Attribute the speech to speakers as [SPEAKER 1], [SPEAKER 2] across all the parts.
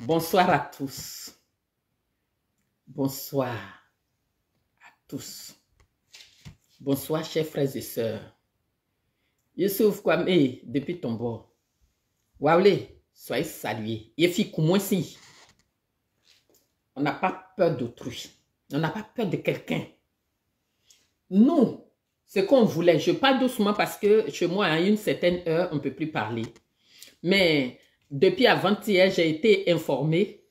[SPEAKER 1] Bonsoir à tous. Bonsoir à tous. Bonsoir, chers frères et sœurs. Youssouf Kwame, depuis ton bord. Waoulé, soyez salués. Yefi Koumoussi. On n'a pas peur d'autrui. On n'a pas peur de quelqu'un. Nous, ce qu'on voulait, je parle doucement parce que chez moi, à une certaine heure, on ne peut plus parler. Mais depuis avant-hier, j'ai été informée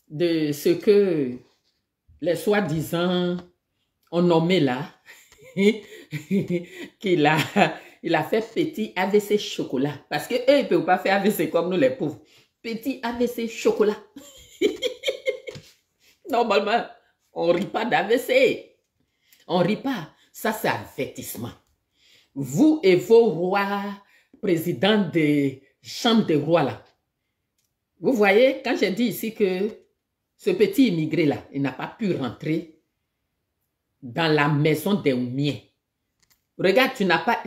[SPEAKER 1] de ce que les soi-disant on nommé là, qu'il a fait petit AVC chocolat. Parce qu'eux, ils ne peuvent pas faire AVC comme nous les pauvres. Petit AVC chocolat. Normalement, on ne rit pas d'AVC. On ne rit pas. Ça, c'est avertissement. Vous et vos rois, présidents des chambres des rois là. Vous voyez, quand j'ai dit ici que ce petit immigré là, il n'a pas pu rentrer dans la maison des miens. Regarde,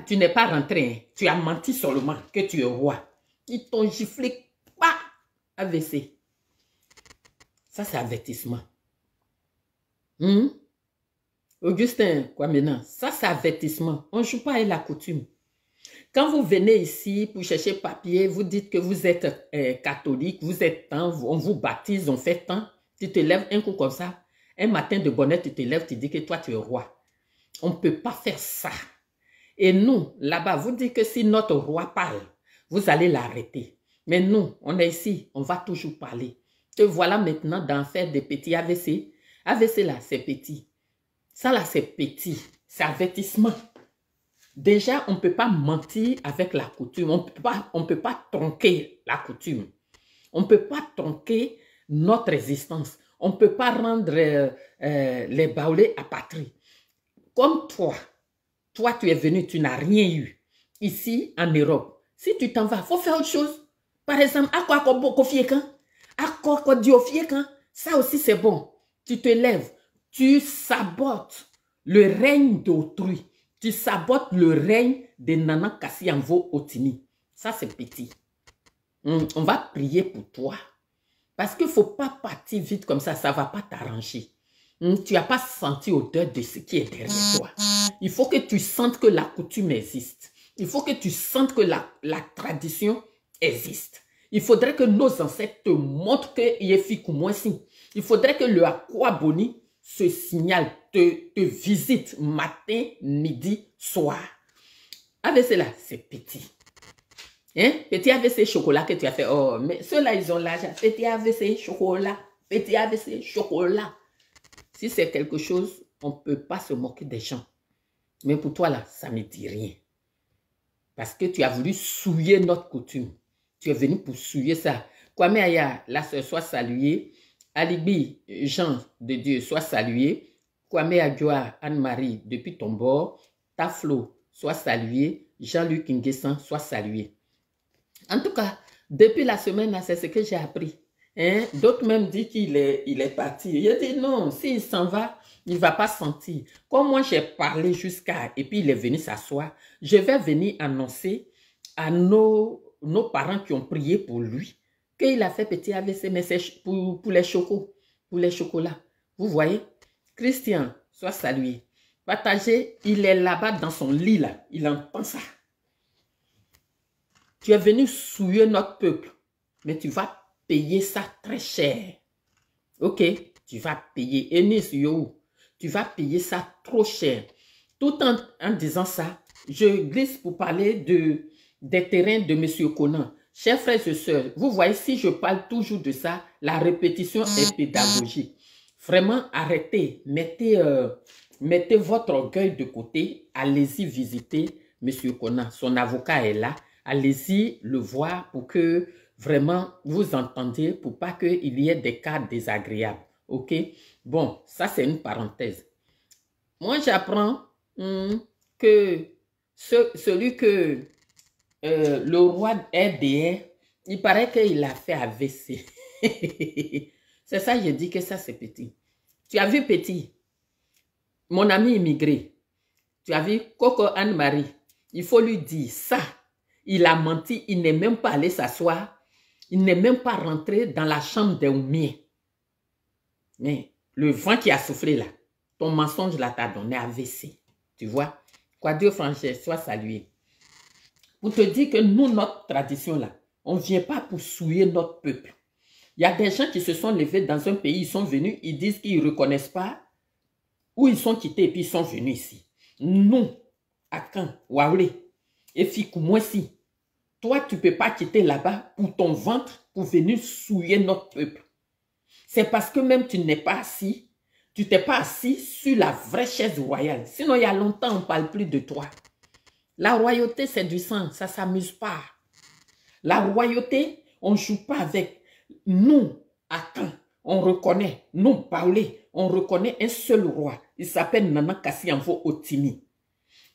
[SPEAKER 1] tu n'es pas rentré. Hein. Tu as menti seulement que tu es roi. Ils t'ont giflé. Bah, AVC. Ça, c'est avertissement. Augustin, quoi maintenant? Ça, c'est avertissement. On ne joue pas avec la coutume. Quand vous venez ici pour chercher papier, vous dites que vous êtes catholique, vous êtes tant, on vous baptise, on fait tant. Tu te lèves un coup comme ça. Un matin de bonheur, tu te lèves, tu dis que toi, tu es roi. On ne peut pas faire ça. Et nous, là-bas, vous dites que si notre roi parle, vous allez l'arrêter. Mais nous, on est ici, on va toujours parler. Te voilà maintenant d'en faire des petits AVC. AVC là, c'est petit. Ça là, c'est petit. C'est avertissement. Déjà, on ne peut pas mentir avec la coutume. On ne peut pas tronquer la coutume. On ne peut pas tronquer notre existence. On ne peut pas rendre les Baoulés apatries. Comme toi, tu es venu, tu n'as rien eu. Ici, en Europe, si tu t'en vas, il faut faire autre chose. Par exemple, à quoi ça aussi c'est bon. Tu te lèves, tu sabotes le règne d'autrui. Tu sabotes le règne de Nana Kassianvo Otimi. Ça, c'est petit. On va prier pour toi. Parce qu'il ne faut pas partir vite comme ça. Ça ne va pas t'arranger. Tu n'as pas senti odeur de ce qui est derrière toi. Il faut que tu sentes que la coutume existe. Il faut que tu sentes que la tradition existe. Il faudrait que nos ancêtres te montrent que Yefi Koumoussi. Il faudrait que le Akwaboni se signale, te visite matin, midi, soir. AVC là, c'est petit. Hein? Petit AVC chocolat que tu as fait. Oh, mais ceux-là, ils ont l'argent. Petit AVC chocolat. Petit AVC chocolat. Si c'est quelque chose, on ne peut pas se moquer des gens. Mais pour toi là, ça ne me dit rien. Parce que tu as voulu souiller notre coutume. Tu es venu pour souiller ça. Kwame Aya, la sœur, soit saluée. Alibi, Jean de Dieu, soit salué. Kwame Adjoa, Anne-Marie, depuis ton bord. Taflo, soit salué. Jean-Luc Nguessan, soit salué. En tout cas, depuis la semaine, c'est ce que j'ai appris. Hein? D'autres même disent qu'il est parti. Il a dit non, s'il s'en va, il ne va pas sentir. Comme moi, j'ai parlé jusqu'à... Et puis, il est venu s'asseoir. Je vais venir annoncer à nos parents qui ont prié pour lui qu'il a fait petit AVC, mais c'est pour les chocos, pour les chocolats. Vous voyez? Christian, sois salué. Partagez, il est là-bas dans son lit, là. Il entend ça. Tu es venu souiller notre peuple, mais tu vas payer ça très cher. Ok? Tu vas payer. Enis Yo, tu vas payer ça trop cher. Tout en disant ça, je glisse pour parler des terrains de M. Conan. Chers frères et sœurs, vous voyez, si je parle toujours de ça, la répétition est pédagogique. Vraiment, arrêtez, mettez votre orgueil de côté, allez-y visiter M. Conan. Son avocat est là, allez-y le voir pour que vraiment vous entendiez, pour pas qu'il y ait des cas désagréables. Ok? Bon, ça c'est une parenthèse. Moi, j'apprends que celui que le roi RDR, il paraît qu'il a fait AVC. C'est ça, je dis que ça, c'est petit. Tu as vu petit? Mon ami immigré. Tu as vu Coco Anne-Marie? Il faut lui dire ça. Il a menti, il n'est même pas allé s'asseoir Il n'est même pas rentré dans la chambre des miens. Mais le vent qui a soufflé là, ton mensonge là t'a donné AVC. Tu vois? Quoi Dieu Franchise, sois salué. Pour te dire que nous, notre tradition là, on ne vient pas pour souiller notre peuple. Il y a des gens qui se sont levés dans un pays, ils sont venus, ils disent qu'ils ne reconnaissent pas où ils sont quittés et puis ils sont venus ici. Nous, à Caen, Waoulé, et Fikoumoissi, toi, tu ne peux pas quitter là-bas pour ton ventre pour venir souiller notre peuple. C'est parce que même tu n'es pas assis, tu t'es pas assis sur la vraie chaise royale. Sinon, il y a longtemps, on ne parle plus de toi. La royauté, c'est du sang, ça ne s'amuse pas. La royauté, on ne joue pas avec. Nous, à Caen, on reconnaît, nous, Baoulé, on reconnaît un seul roi. Il s'appelle Nana Kassianvo Otimi.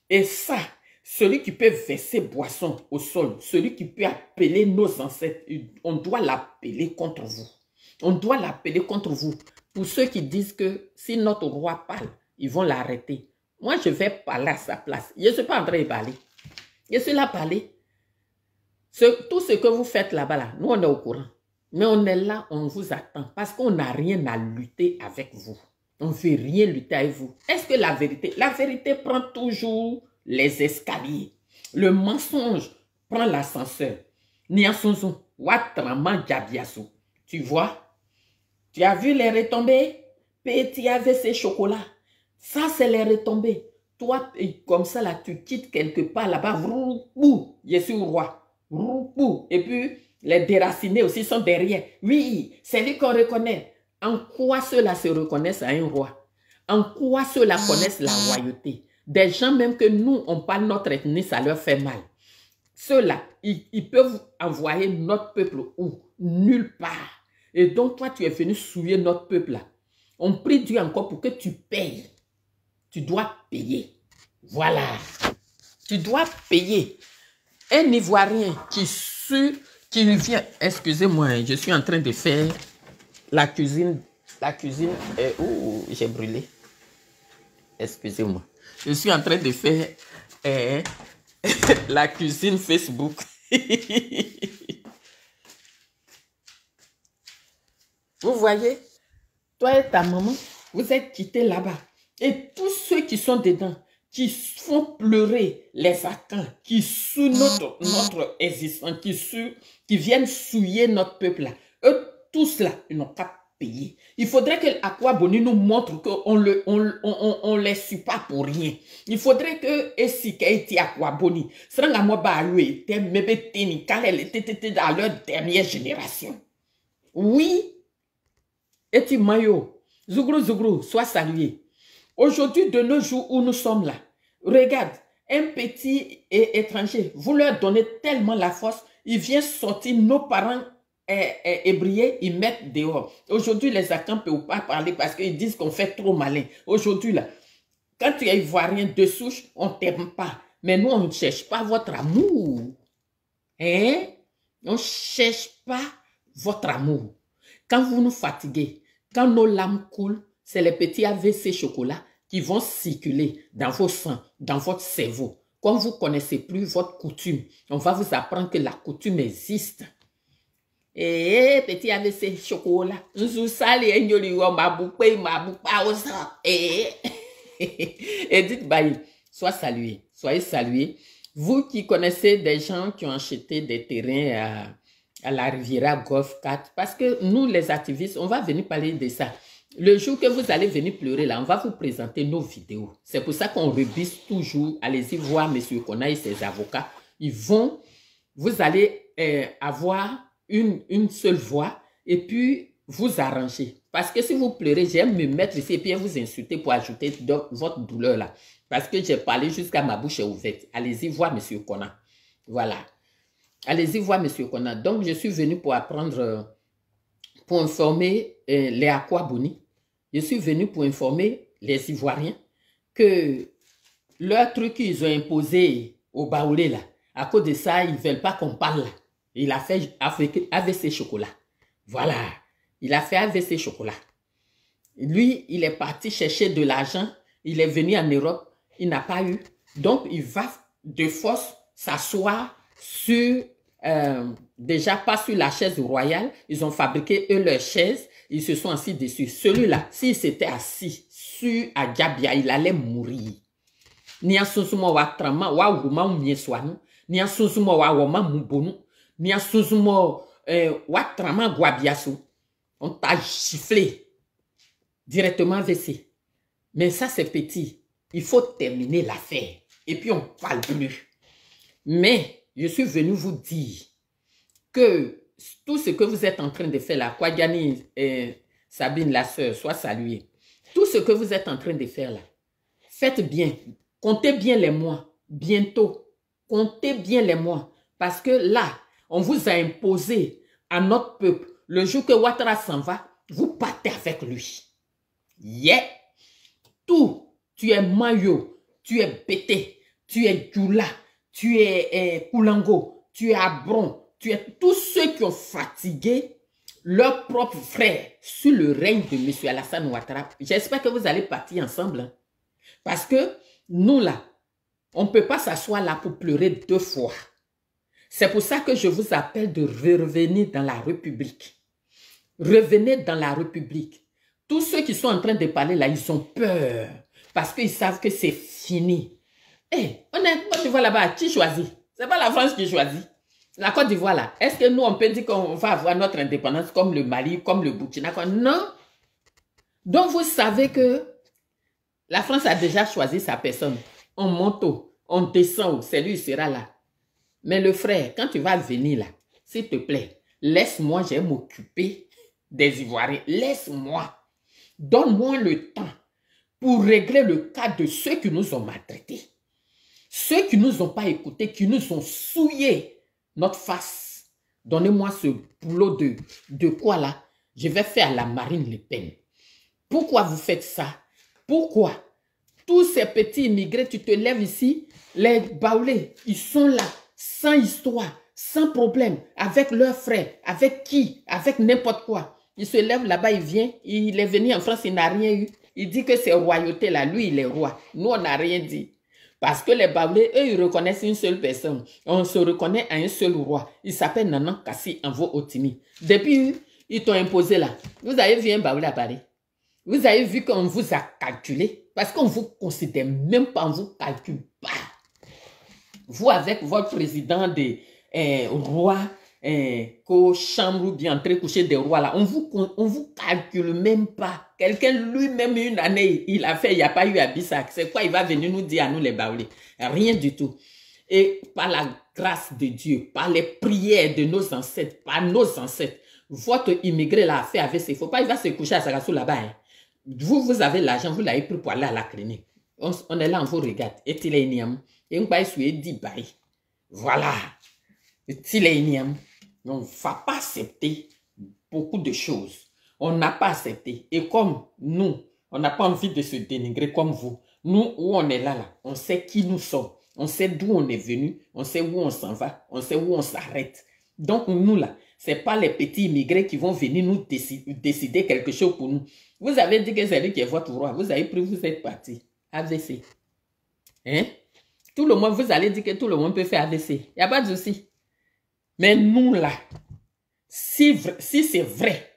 [SPEAKER 1] Et ça, celui qui peut verser boisson au sol, celui qui peut appeler nos ancêtres, on doit l'appeler contre vous. On doit l'appeler contre vous. Pour ceux qui disent que si notre roi parle, ils vont l'arrêter. Moi, je vais parler à sa place. Je ne suis pas en train de parler. Je suis là à parler. Tout ce que vous faites là-bas, là, nous, on est au courant. Mais on est là, on vous attend. Parce qu'on n'a rien à lutter avec vous. On ne veut rien lutter avec vous. Est-ce que la vérité prend toujours les escaliers. Le mensonge prend l'ascenseur. Niasonzo, Watraman Diabiaso. Tu vois? Tu as vu les retombées? Petit avec ces chocolats. Ça, c'est les retombées. Toi, comme ça, là, tu quittes quelque part là-bas. Je suis roi. Et puis, les déracinés aussi sont derrière. Oui, c'est lui qu'on reconnaît. En quoi ceux-là se reconnaissent à un roi? En quoi ceux-là connaissent la royauté? Des gens même que nous, on parle notre ethnie, ça leur fait mal. Ceux-là, ils peuvent envoyer notre peuple où? Nulle part. Et donc, toi, tu es venu souiller notre peuple là. On prie Dieu encore pour que tu payes. Tu dois payer. Voilà. Tu dois payer. Un Ivoirien qui vient... Excusez-moi, je suis en train de faire la cuisine. Ouh, j'ai brûlé. Excusez-moi. Je suis en train de faire la cuisine Facebook. Vous voyez, toi et ta maman, vous êtes quittés là-bas. Et tous ceux qui sont dedans, qui font pleurer les Akans, qui souillent notre existence, qui viennent souiller notre peuple là, eux tous là, ils n'ont pas payé. Il faudrait que Aquaboni nous montre qu'on les suit pas pour rien. Il faudrait que Esika et Aquaboni, elle était dans leur dernière génération. Oui. Et tu maillot, Zougrou, sois salué. Aujourd'hui, de nos jours où nous sommes là, regarde, un petit étranger, vous leur donnez tellement la force, il vient sortir, nos parents ébriés, ils mettent dehors. Aujourd'hui, les Akans ne peuvent pas parler parce qu'ils disent qu'on fait trop malin. Aujourd'hui, là, quand tu es ivoirien de souche, on ne t'aime pas. Mais nous, on ne cherche pas votre amour. Hein? On ne cherche pas votre amour. Quand vous nous fatiguez, quand nos larmes coulent, c'est les petits AVC chocolat qui vont circuler dans vos sangs, dans votre cerveau. Quand vous ne connaissez plus votre coutume, on va vous apprendre que la coutume existe. Et petit AVC chocolat, et dites, bye, soyez salués. Vous qui connaissez des gens qui ont acheté des terrains à la Riviera Golf 4, parce que nous, les activistes, on va venir parler de ça. Le jour que vous allez venir pleurer là, on va vous présenter nos vidéos. C'est pour ça qu'on rebise toujours. Allez-y voir M. Kona et ses avocats. Vous allez avoir une seule voix et puis vous arranger. Parce que si vous pleurez, j'aime me mettre ici et puis vous insulter pour ajouter votre douleur là. Parce que j'ai parlé jusqu'à ma bouche est ouverte. Allez-y voir M. Kona. Voilà. Allez-y voir M. Kona. Donc, je suis venu pour apprendre, pour informer les Aquaboni. Je suis venu pour informer les Ivoiriens que leur truc qu'ils ont imposé au Baoulé là, à cause de ça, ils ne veulent pas qu'on parle là. Il a fait AVC chocolat. Voilà. Il a fait AVC chocolat. Lui, il est parti chercher de l'argent. Il est venu en Europe. Il n'a pas eu. Donc, il va de force s'asseoir sur déjà pas sur la chaise royale, ils ont fabriqué eux leur chaise, ils se sont assis dessus. Celui-là, s'il s'était assis sur Adjabia, il allait mourir. Ni a sunsumo wa trama wa wuma mieswanu, ni a sunsumo wa woma mubonu, ni a sunsumo wa trama guabiasu. On t'a giflé directement AVC. Mais ça c'est petit. Il faut terminer l'affaire. Et puis on parle plus. Mais je suis venu vous dire que tout ce que vous êtes en train de faire là, Kwadiani et Sabine la sœur, soit saluée. Tout ce que vous êtes en train de faire là, faites bien. Comptez bien les mois. Bientôt. Comptez bien les mois. Parce que là, on vous a imposé à notre peuple. Le jour que Ouattara s'en va, vous partez avec lui. Yeah. Tout. Tu es Mayo. Tu es Bété. Tu es Djoula. Tu es Koulango. Tu es Abron. Tu es tous ceux qui ont fatigué leurs propres frères sur le règne de M. Alassane Ouattara. J'espère que vous allez partir ensemble. Hein. Parce que nous là, on ne peut pas s'asseoir là pour pleurer 2 fois. C'est pour ça que je vous appelle de revenir dans la République. Revenez dans la République. Tous ceux qui sont en train de parler là, ils ont peur. Parce qu'ils savent que c'est fini. Hé, on est Côte d'Ivoire là-bas, qui choisit? Ce n'est pas la France qui choisit. La Côte d'Ivoire là, est-ce que nous on peut dire qu'on va avoir notre indépendance comme le Mali, comme le Burkina? Non. Donc vous savez que la France a déjà choisi sa personne. On monte, on descend, c'est lui, il sera là. Mais le frère, quand tu vas venir là, s'il te plaît, laisse-moi, je vais m'occuper des Ivoiriens. Laisse-moi. Donne-moi le temps pour régler le cas de ceux qui nous ont maltraités. Ceux qui ne nous ont pas écoutés, qui nous ont souillé notre face. Donnez-moi ce boulot de quoi là? Je vais faire la Marine Le Pen. Pourquoi vous faites ça? Pourquoi? Tous ces petits immigrés, tu te lèves ici, les baoulés, ils sont là, sans histoire, sans problème, avec leurs frères, avec qui? Avec n'importe quoi. Il se lève là-bas, il vient, il est venu en France, il n'a rien eu. Il dit que c'est royauté là, lui il est roi. Nous on n'a rien dit. Parce que les baoulés, eux, ils reconnaissent une seule personne. On se reconnaît à un seul roi. Il s'appelle Nanan Kassi Anvo Otimi. Depuis, ils t'ont imposé là. Vous avez vu un baoulé à Paris? Vous avez vu qu'on vous a calculé? Parce qu'on ne vous considère même pas, on ne vous calcule pas. Vous, avec votre président des rois, chambre ou bien entrée coucher des rois, là, on vous calcule même pas. Quelqu'un lui-même, une année, il a fait, il n'y a pas eu à Bissac. C'est quoi? Il va venir nous dire à nous les baoulés? Rien du tout. Et par la grâce de Dieu, par les prières de nos ancêtres, par nos ancêtres, votre immigré l'a fait avec ses faux pas, il va se coucher à Sagassou là-bas. Hein. Vous avez l'argent, vous l'avez pris pour aller à la clinique. On est là, on vous regarde. Et il est niam. Et on va essayer de dire, voilà. Et il est niam. On ne va pas accepter beaucoup de choses. On n'a pas accepté. Et comme nous, on n'a pas envie de se dénigrer comme vous. Nous, où on est là, on sait qui nous sommes. On sait d'où on est venu. On sait où on s'en va. On sait où on s'arrête. Donc nous là, ce n'est pas les petits immigrés qui vont venir nous décider quelque chose pour nous. Vous avez dit que c'est lui qui est votre roi. Vous avez pris, vous êtes parti. AVC. Hein? Tout le monde, vous allez dire que tout le monde peut faire AVC. Il n'y a pas de souci. Mais nous là, si c'est vrai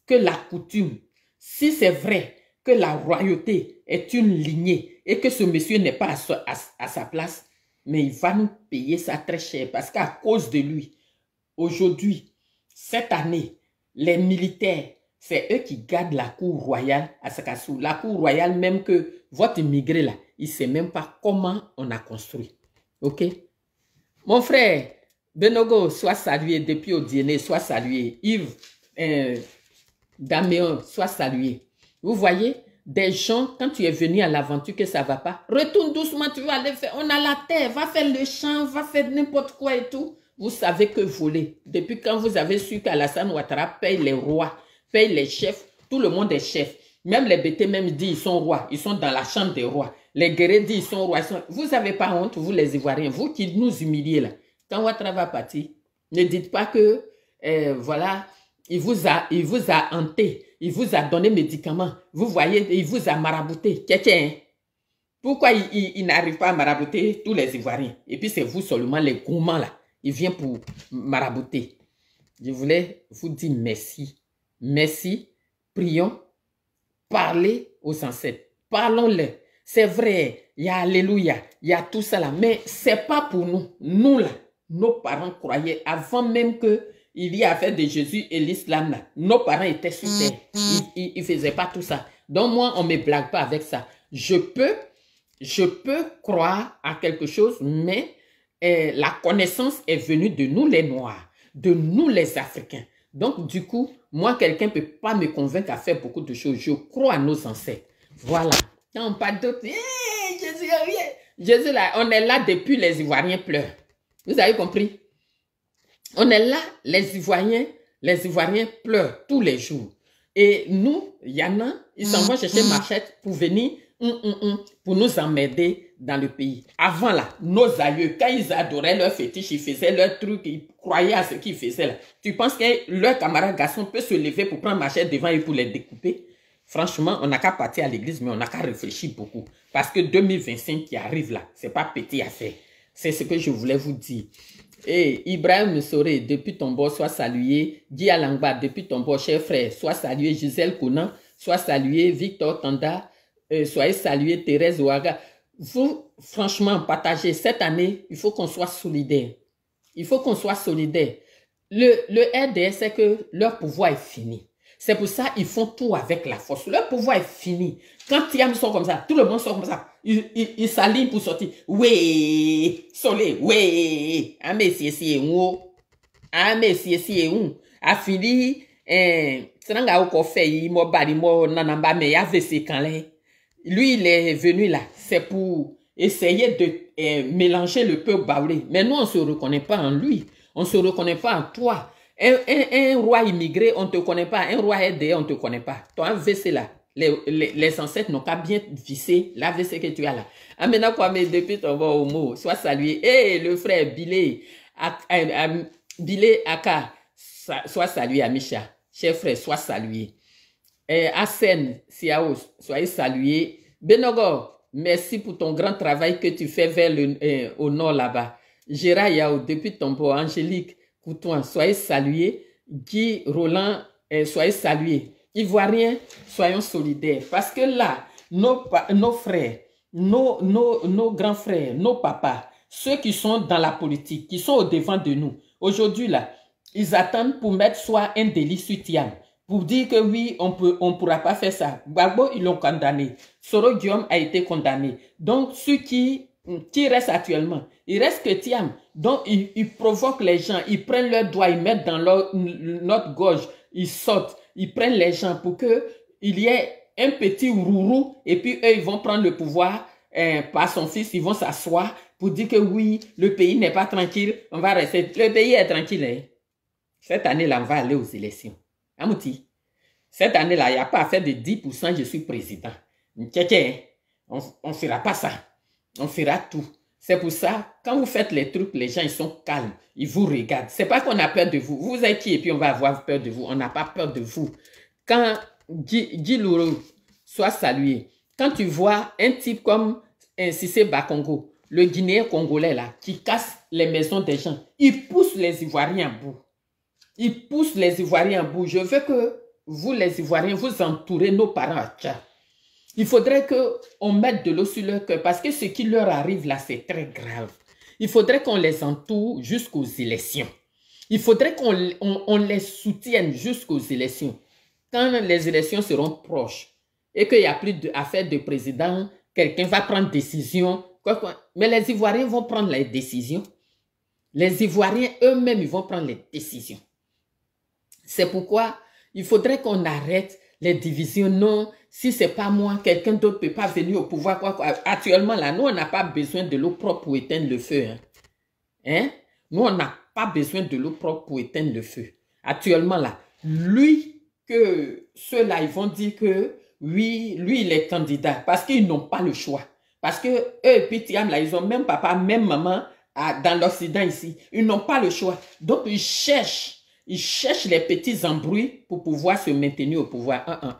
[SPEAKER 1] que la coutume, si c'est vrai que la royauté est une lignée et que ce monsieur n'est pas à sa place, mais il va nous payer ça très cher parce qu'à cause de lui, aujourd'hui, cette année, les militaires, c'est eux qui gardent la cour royale à Sakassou. La cour royale même que votre immigré là, il ne sait même pas comment on a construit. Ok? Mon frère, Benogo, sois salué depuis au dîner, sois salué. Yves, Daméon, sois salué. Vous voyez, des gens, quand tu es venu à l'aventure que ça ne va pas, retourne doucement, tu vas aller faire, on a la terre, va faire le champ, va faire n'importe quoi et tout. Vous savez que voler. Depuis quand vous avez su qu'Alassane Ouattara paye les rois, paye les chefs, tout le monde est chef. Même les bêtés même disent ils sont rois, ils sont dans la chambre des rois. Les guerriers disent ils sont rois. Vous n'avez pas honte, vous les Ivoiriens, vous qui nous humiliez là. Quand Ouattara va partir, ne dites pas que, voilà, il vous a hanté, il vous a donné médicaments. Vous voyez, il vous a marabouté. Tiens. Pourquoi il n'arrive pas à marabouter tous les Ivoiriens? Et puis c'est vous seulement les gourmands là Il vient pour marabouter. Je voulais vous dire merci. Merci. Prions. Parlez aux ancêtres. Parlons-leur. C'est vrai, il y a Alléluia, il y a tout ça là. Mais ce n'est pas pour nous. Nous là, nos parents croyaient avant même qu'il y ait affaire de Jésus et l'islam là. Nos parents étaient sur terre. Ils ne faisaient pas tout ça. Donc moi, on ne me blague pas avec ça. Je peux croire à quelque chose, mais la connaissance est venue de nous les Noirs, de nous les Africains. Donc du coup, moi, quelqu'un ne peut pas me convaincre à faire beaucoup de choses. Je crois à nos ancêtres. Voilà. Quand on parle d'autres, Jésus, Jésus là, on est là depuis les Ivoiriens pleurent. Vous avez compris? On est là, les Ivoiriens pleurent tous les jours. Et nous, il y en a, ils s'en vont chercher machette pour venir, pour nous emmerder dans le pays. Avant là, nos aïeux, quand ils adoraient leur fétiche, ils faisaient leur truc, ils croyaient à ce qu'ils faisaient là. Tu penses que leur camarade garçon peut se lever pour prendre machette devant eux pour les découper? Franchement, on n'a qu'à partir à l'église, mais on n'a qu'à réfléchir beaucoup. Parce que 2025 qui arrive là, c'est pas petit à faire. C'est ce que je voulais vous dire. Et Ibrahim Soré, depuis ton bord, sois salué. Guy Alangba, depuis ton bord, cher frère, sois salué. Gisèle Conan, sois salué. Victor Tanda, soyez salué. Thérèse Ouaga. Vous, franchement, partagez. Cette année, il faut qu'on soit solidaire. Il faut qu'on soit solidaire. Le RDS, c'est que leur pouvoir est fini. C'est pour ça qu'ils font tout avec la force. Leur pouvoir est fini. Quand Tiam sort comme ça, tout le monde sort comme ça. Ils s'alignent pour sortir. Oui, soleil, oui. Ah, mais si, où? Ah, mais si, où? A fini, Seranga au fait, mo bari, mo nanamba, mais AVC quand lui, il est venu là. C'est pour essayer de mélanger le peuple baoulé. Mais nous, on ne se reconnaît pas en lui. On ne se reconnaît pas en toi. Un roi immigré, on ne te connaît pas. Un roi RDA, on ne te connaît pas. Toi, un VC là, les ancêtres n'ont qu'à bien visser la VC que tu as là. Amena Kwame, depuis ton bon homo, sois salué. Et le frère Bilé Aka, sois salué, Amisha. Cher frère, sois salué. Asen Siaos, soyez salué. Benogo, merci pour ton grand travail que tu fais vers au nord là-bas. Gérard Yao, depuis ton bon, Angélique Coutouin, soyez salués. Guy Roland, soyez salués. Ivoiriens, soyons solidaires. Parce que là, nos frères, nos grands frères, nos papas, ceux qui sont dans la politique, qui sont au devant de nous, aujourd'hui là, ils attendent pour mettre soit un délit sur Tiam, pour dire que oui, on pourra pas faire ça. Gbagbo, ils l'ont condamné. Soro Guillaume a été condamné. Donc, ceux qui restent actuellement, il reste que Tiam. Donc, ils provoquent les gens, ils prennent leurs doigts, ils mettent dans notre gorge, ils sautent, ils prennent les gens pour qu'il y ait un petit rourou, et puis eux, ils vont prendre le pouvoir par son fils, ils vont s'asseoir pour dire que oui, le pays n'est pas tranquille, on va rester. Le pays est tranquille. Hein? Cette année-là, on va aller aux élections. Amouti, cette année-là, il n'y a pas à faire de 10%, je suis président. On ne fera pas ça. On fera tout. C'est pour ça, quand vous faites les trucs, les gens, ils sont calmes. Ils vous regardent. C'est pas qu'on a peur de vous. Vous êtes qui et puis on va avoir peur de vous. On n'a pas peur de vous. Quand Guy Lourou soit salué, quand tu vois un type comme Cissé Bakongo, le Guinéen congolais là, qui casse les maisons des gens, il pousse les Ivoiriens à bout. Il pousse les Ivoiriens à bout. Je veux que vous, les Ivoiriens, vous entourez nos parents à Tchad. Il faudrait qu'on mette de l'eau sur leur cœur parce que ce qui leur arrive là, c'est très grave. Il faudrait qu'on les entoure jusqu'aux élections. Il faudrait qu'on les soutienne jusqu'aux élections. Quand les élections seront proches et qu'il n'y a plus d'affaires de président, quelqu'un va prendre décision. Mais les Ivoiriens vont prendre les décisions. Les Ivoiriens eux-mêmes, ils vont prendre les décisions. C'est pourquoi il faudrait qu'on arrête les divisions. Non, si ce n'est pas moi, quelqu'un d'autre ne peut pas venir au pouvoir. Actuellement, là, nous, on n'a pas besoin de l'eau propre pour éteindre le feu. Hein? Nous, on n'a pas besoin de l'eau propre pour éteindre le feu. Actuellement, là, ceux-là, ils vont dire que oui, lui, il est candidat parce qu'ils n'ont pas le choix. Parce que eux et puis Tiam, là, ils ont même papa, même maman dans l'Occident ici. Ils n'ont pas le choix. Donc, ils cherchent les petits embrouilles pour pouvoir se maintenir au pouvoir.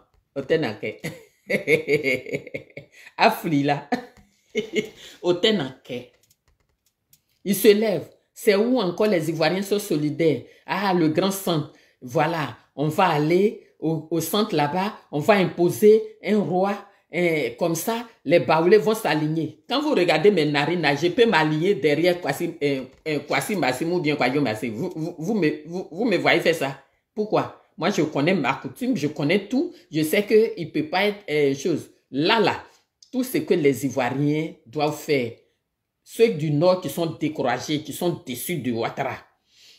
[SPEAKER 1] Afli là. Ils se lèvent. C'est où encore les Ivoiriens sont solidaires. Ah, le grand centre. Voilà, on va aller au centre là-bas, on va imposer un roi. Comme ça, les Baoulés vont s'aligner. Quand vous regardez mes narines, je peux m'aligner derrière Kwasi Massimo ou bien Kwayo Massimo. Vous me voyez faire ça. Pourquoi? Moi, je connais ma coutume, je connais tout. Je sais qu'il ne peut pas être chose. Là, tout ce que les Ivoiriens doivent faire, ceux du Nord qui sont découragés, qui sont déçus de Ouattara,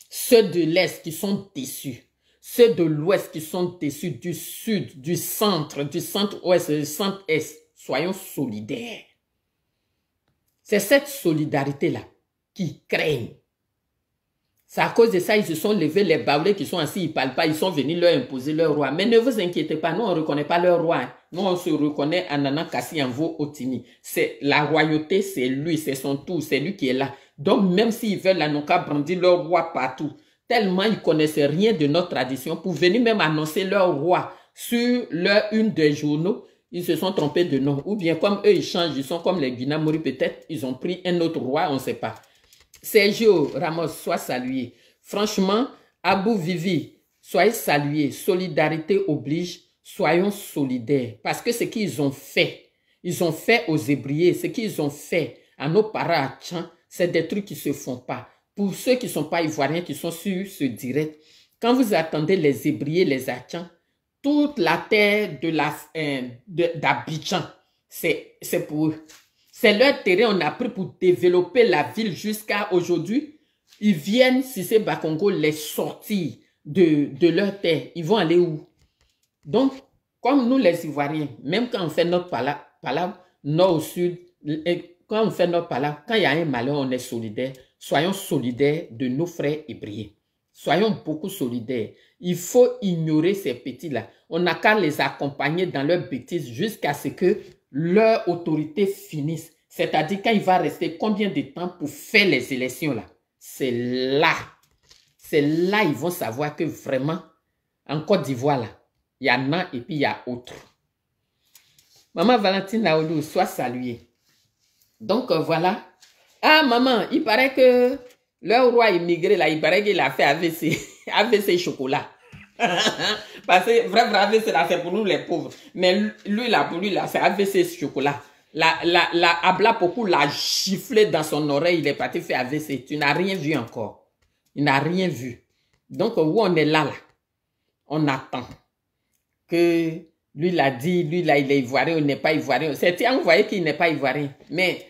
[SPEAKER 1] ceux de l'Est qui sont déçus, ceux de l'Ouest qui sont déçus, du Sud, du centre-ouest, du centre-est, soyons solidaires. C'est cette solidarité-là qui craigne. C'est à cause de ça ils se sont levés, les Baoulés qui sont assis, ils ne parlent pas, ils sont venus leur imposer leur roi. Mais ne vous inquiétez pas, nous on ne reconnaît pas leur roi. Nous on se reconnaît à Nana Kassi-Yanvo Otimi. C'est la royauté, c'est lui, c'est son tour, c'est lui qui est là. Donc même s'ils veulent la Noka brandir leur roi partout, tellement ils ne connaissaient rien de notre tradition, pour venir même annoncer leur roi sur leur une des journaux, ils se sont trompés de nom. Ou bien comme eux ils changent, ils sont comme les Guinamori, peut-être ils ont pris un autre roi, on ne sait pas. Sergio Ramos, sois salué. Franchement, Abou Vivi, soyez salués. Solidarité oblige, soyons solidaires. Parce que ce qu'ils ont fait aux Hébriers, ce qu'ils ont fait à nos parents à Tchan, c'est des trucs qui ne se font pas. Pour ceux qui ne sont pas ivoiriens, qui sont sur ce direct, quand vous attendez les Hébriers, les Atchans, toute la terre d'Abidjan, c'est pour eux. C'est leur terrain, on a pris pour développer la ville jusqu'à aujourd'hui. Ils viennent, si c'est Bakongo, les sortir de leur terre. Ils vont aller où? Donc, comme nous les Ivoiriens, même quand on fait notre palabre, nord au sud, quand on fait notre palabre, quand il y a un malheur, on est solidaire. Soyons solidaires de nos frères hébriers. Soyons beaucoup solidaires. Il faut ignorer ces petits-là. On n'a qu'à les accompagner dans leurs bêtises jusqu'à ce que leur autorité finisse. C'est-à-dire quand il va rester combien de temps pour faire les élections là. C'est là ils vont savoir que vraiment, en Côte d'Ivoire là, il y en a et puis il y a autre. Maman Valentine Naoulou, sois saluée. Donc voilà. Ah maman, il paraît que leur roi immigré là, il paraît qu'il a fait AVC chocolat. Parce que vrai AVC là, c'est pour nous les pauvres. Mais lui là, pour lui là, c'est AVC chocolat. La Abla Pokou l'a giflé dans son oreille, il est parti faire AVC. Tu n'as rien vu encore. Il n'a rien vu. Donc, où on est là, on attend que lui l'a dit, lui là, il est ivoirien, il n'est pas ivoirien. C'est on voyait qu'il n'est pas ivoirien. Mais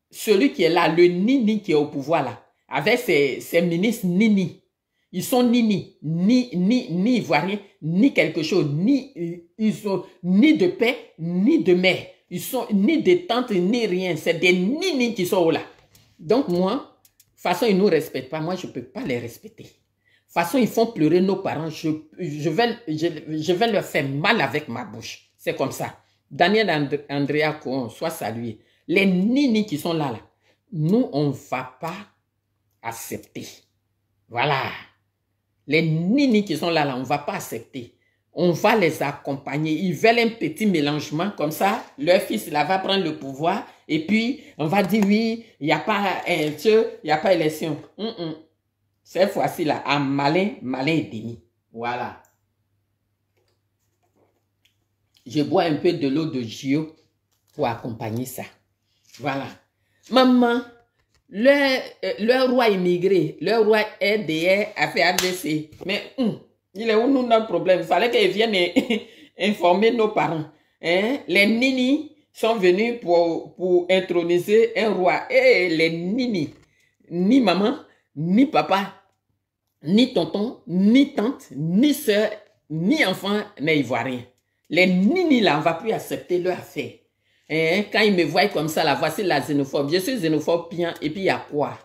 [SPEAKER 1] celui qui est là, le Nini qui est au pouvoir là, avec ses ministres Nini, ils sont ni ivoiriens, ni quelque chose, ils sont ni de paix, ni de mère. Ils sont ni des tantes, ni rien. C'est des nini qui sont là. Donc moi, de toute façon, ils ne nous respectent pas. Moi, je ne peux pas les respecter. De toute façon, ils font pleurer nos parents. Je vais leur faire mal avec ma bouche. C'est comme ça. Daniel Andrea Cohen, sois salué. Les nini qui sont là, nous, on ne va pas accepter. Voilà. Les nini qui sont là, on ne va pas accepter. On va les accompagner. Ils veulent un petit mélangement. Comme ça, leur fils là va prendre le pouvoir. Et puis, on va dire oui, il n'y a pas élection. Cette fois-ci là, un malin et demi. Voilà. Je bois un peu de l'eau de Gio pour accompagner ça. Voilà. Maman. Le roi immigré, le roi RDR a fait AVC. Mais il est où nous notre problème? Il fallait qu'ils viennent informer nos parents. Hein? Les nini sont venus pour introniser un roi. Et les nini, ni maman, ni papa, ni tonton, ni tante, ni soeur, ni enfant n'est ivoirien. Les nini là, on ne va plus accepter leur affaire. Quand ils me voient comme ça, là, voici la xénophobe. Je suis xénophobe bien, et puis il y a quoi?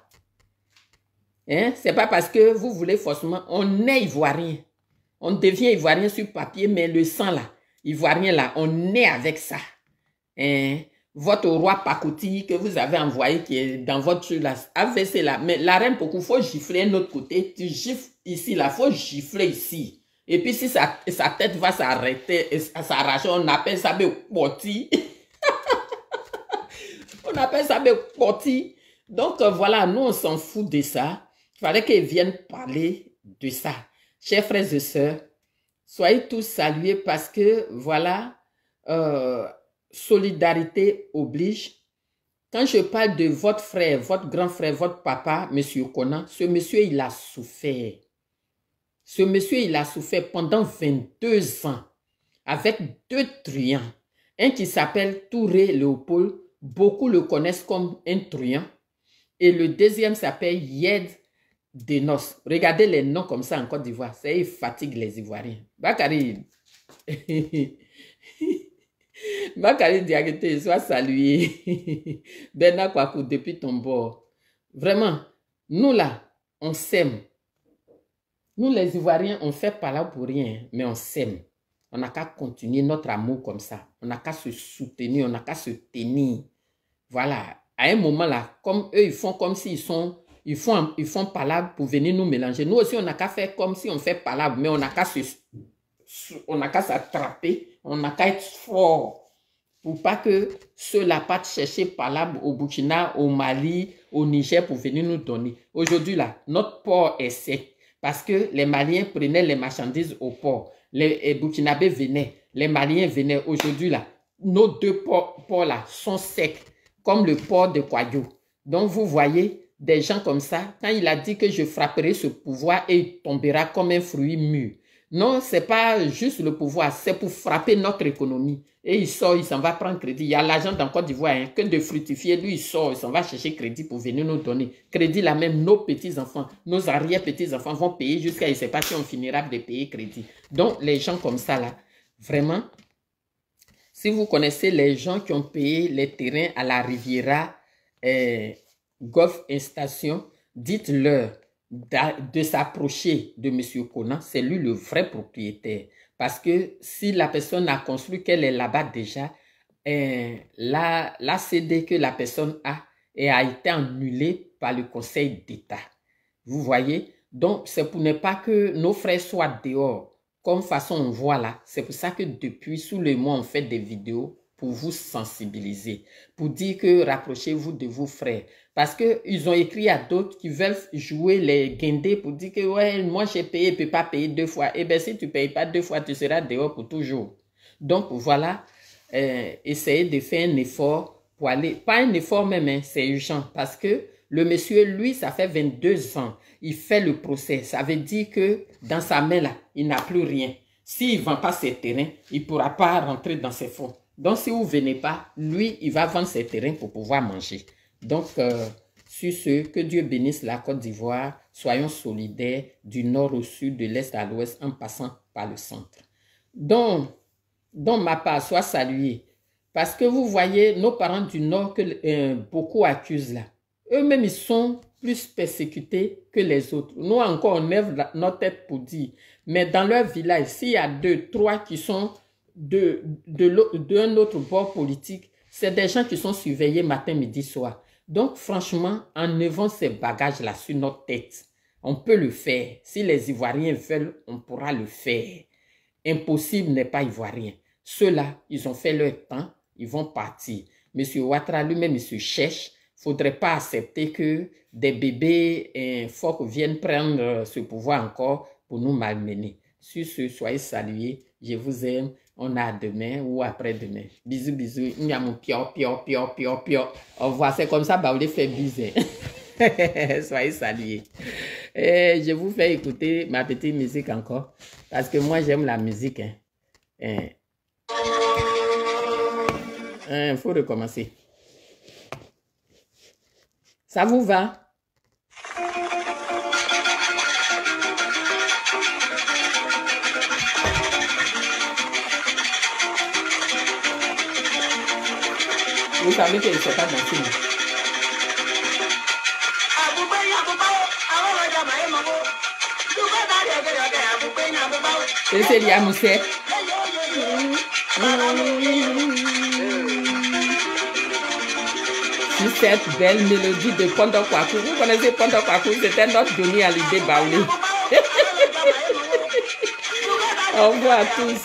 [SPEAKER 1] C'est pas parce que vous voulez forcément, on est ivoirien. On devient ivoirien sur papier, mais le sang là, ivoirien là, on est avec ça. Votre roi Pakouti que vous avez envoyé, qui est dans votre là, AVC là, mais la reine Pokou, faut gifler de l'autre côté, tu gifles ici là, faut gifler ici. Et puis si sa tête va s'arrêter, s'arracher, on appelle ça be poti. On appelle ça be poti. Donc, voilà, nous, on s'en fout de ça. Il fallait qu'ils viennent parler de ça. Chers frères et sœurs, soyez tous salués parce que, voilà, solidarité oblige. Quand je parle de votre frère, votre grand frère, votre papa, monsieur Konan, ce monsieur, il a souffert. Ce monsieur, il a souffert pendant 22 ans avec 2 truands. Un qui s'appelle Touré Léopold, beaucoup le connaissent comme un truand. Et le deuxième s'appelle Yed Denos. Regardez les noms comme ça en Côte d'Ivoire. Ça fatigue les Ivoiriens. Bakari. Bakari Diakité, sois salué. Bernard Kwaku, depuis ton bord. Vraiment, nous là, on s'aime. Nous les Ivoiriens, on fait pas là pour rien, mais on s'aime. On n'a qu'à continuer notre amour comme ça. On n'a qu'à se soutenir, on n'a qu'à se tenir. Voilà. À un moment là, comme eux, ils font comme s'ils sont, ils font palabre pour venir nous mélanger. Nous aussi, on n'a qu'à faire comme si on fait palabre, mais on n'a qu'à s'attraper, on n'a qu'à être fort pour pas que ceux-là partent chercher palabre au Burkina, au Mali, au Niger pour venir nous donner. Aujourd'hui là, notre port est sec parce que les Maliens prenaient les marchandises au port. Les Burkinabés venaient, les Maliens venaient. Aujourd'hui là, nos 2 ports là sont secs. Comme le port de Kouadio. Donc, vous voyez, des gens comme ça, quand il a dit que je frapperai ce pouvoir et il tombera comme un fruit mûr. Non, ce n'est pas juste le pouvoir, c'est pour frapper notre économie. Et il sort, il s'en va prendre crédit. Il y a l'argent dans Côte d'Ivoire, hein, que de fructifier. Lui, il sort, il s'en va chercher crédit pour venir nous donner. Crédit là même, nos petits-enfants, nos arrière-petits-enfants vont payer jusqu'à, il ne sait pas si on finira de payer crédit. Donc, les gens comme ça là, vraiment... Si vous connaissez les gens qui ont payé les terrains à la Riviera Golf Station, dites-leur de s'approcher de M. Konan. C'est lui le vrai propriétaire. Parce que si la personne a construit, qu'elle est là-bas déjà, la CD que la personne a été annulée par le Conseil d'État. Vous voyez? Donc, c'est pour ne pas que nos frères soient dehors. Comme façon on voit là, c'est pour ça que depuis sous le mois on fait des vidéos pour vous sensibiliser, pour dire que rapprochez-vous de vos frères. Parce qu'ils ont écrit à d'autres qui veulent jouer les guindés pour dire que ouais, moi j'ai payé, je ne peux pas payer 2 fois. Eh bien si tu ne payes pas 2 fois, tu seras dehors pour toujours. Donc voilà, essayez de faire un effort pour aller, pas un effort même, hein, c'est urgent parce que le monsieur, lui, ça fait 22 ans. Il fait le procès. Ça veut dire que dans sa main, là, il n'a plus rien. S'il ne vend pas ses terrains, il ne pourra pas rentrer dans ses fonds. Donc, si vous ne venez pas, lui, il va vendre ses terrains pour pouvoir manger. Donc, sur ce, que Dieu bénisse la Côte d'Ivoire. Soyons solidaires du nord au sud, de l'est à l'ouest, en passant par le centre. Donc ma part, soit salué. Parce que vous voyez, nos parents du nord que beaucoup accusent là, eux-mêmes, ils sont plus persécutés que les autres. Nous, encore, on lève notre tête pour dire. Mais dans leur village, s'il y a 2, 3 qui sont d'un autre bord politique, c'est des gens qui sont surveillés matin, midi, soir. Donc, franchement, enlevons ces bagages-là sur notre tête. On peut le faire. Si les Ivoiriens veulent, on pourra le faire. Impossible n'est pas ivoirien. Ceux-là, ils ont fait leur temps, ils vont partir. Monsieur Ouattara lui-même, il se cherche. Il ne faudrait pas accepter que des bébés phoques viennent prendre ce pouvoir encore pour nous malmener. Sur ce, soyez salués. Je vous aime. On a demain ou après-demain. Bisous, bisous. Au revoir. C'est comme ça, bah, on les fait bisous. Soyez salués. Et je vous fais écouter ma petite musique encore. Parce que moi, j'aime la musique. Il faut recommencer. Ça vous va? Vous savez que je ne sais pas danser. Et c'est Liamoussé. Cette belle mélodie de Pondo Kwaku. Vous connaissez Pondo Kwaku? C'était notre Johnny Hallyday Baoulé. Au revoir à tous.